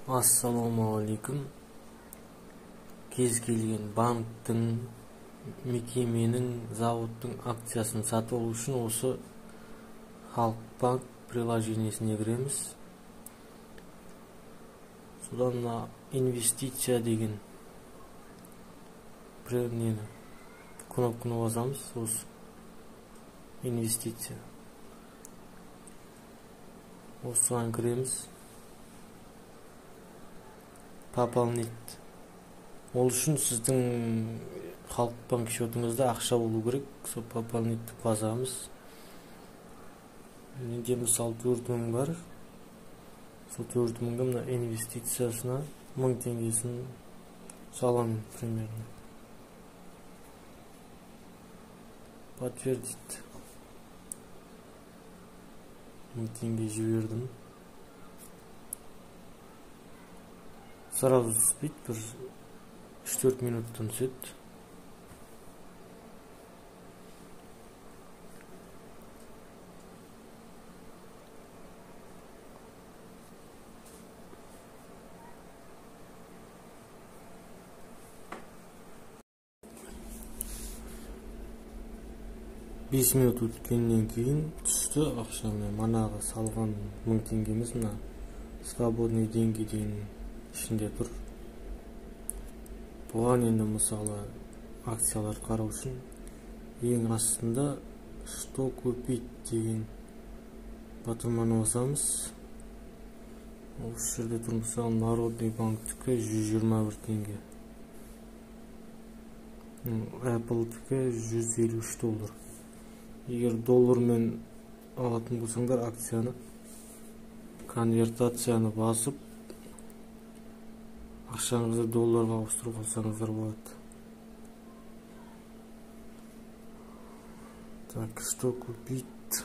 Ассалаумағалейкум. Кез келген банктың, мекеменің, заводтың акциясын сатып алу үшін осы Халықбанк приложениесіне кіреміз. Содан инвестиция деген кнопканы басамыз. Осы инвестиция. Осыған кіреміз. Пополнить. Ол үшін сіздің Халықбанк счетыңызда ақша болу керек. Сол пополнить басамыз. Менде мысалы 4.000 бар. Сол 4.000-ға мына инвестициясына 1000 теңгесін саламын примерно. Подтвердить. 1000 теңге жібердім. Сразу түспейді, бір 3-4 минуттан түседі. Бес минут өткеннен кейін түсті ақша. Манағы салған 1000 теңгеміз мына свободный деньги деген ішінде тұр. Бұған енді мысалы акциялар қарау үшін ең астында что купить деген батырманы басамыз. Осы жерде тұр мысалы Народный банктікі 121 теңге. Apple'тікі 153 доллар. Егер доллармен алатын болсаңдар акцияны, конвертацияны басып, ақшаңызды долларға ауыстырып алсаңыздар болады. Так, что купить?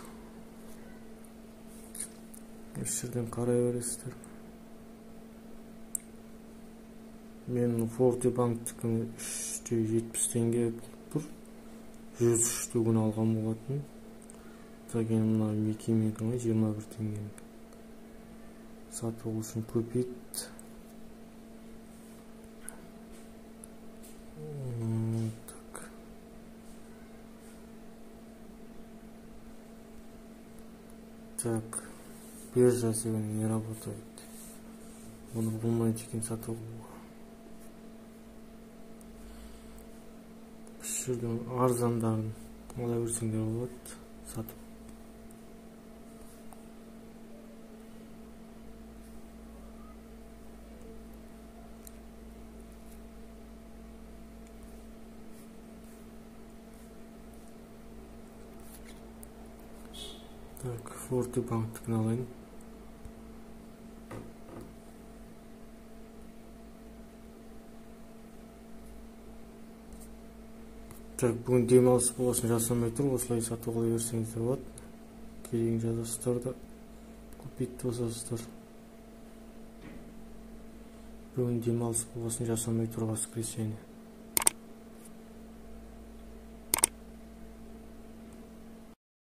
Осы жерден қарай бересіздер. Мен Forte банктікі 370 теңге тұр. 103 түгін алған болатын. Деген мына мекемедің 21 теңге. Сатып алу үшін купить. Так. Так. Биржа сегодня не работает. Оны болмайды екен сатып алуға. Шүрдің арзандарын ала берсеңдер болады сатып. Так, Forte банктікін алайын. Так, бүгін демалыс боласын жасамай тұр, осылай сатып ала берсеңіздер болады. Керегін жазасыздар да купить басасыздар. Бүгін демалыс боласын жасамай тұр, воскресенье.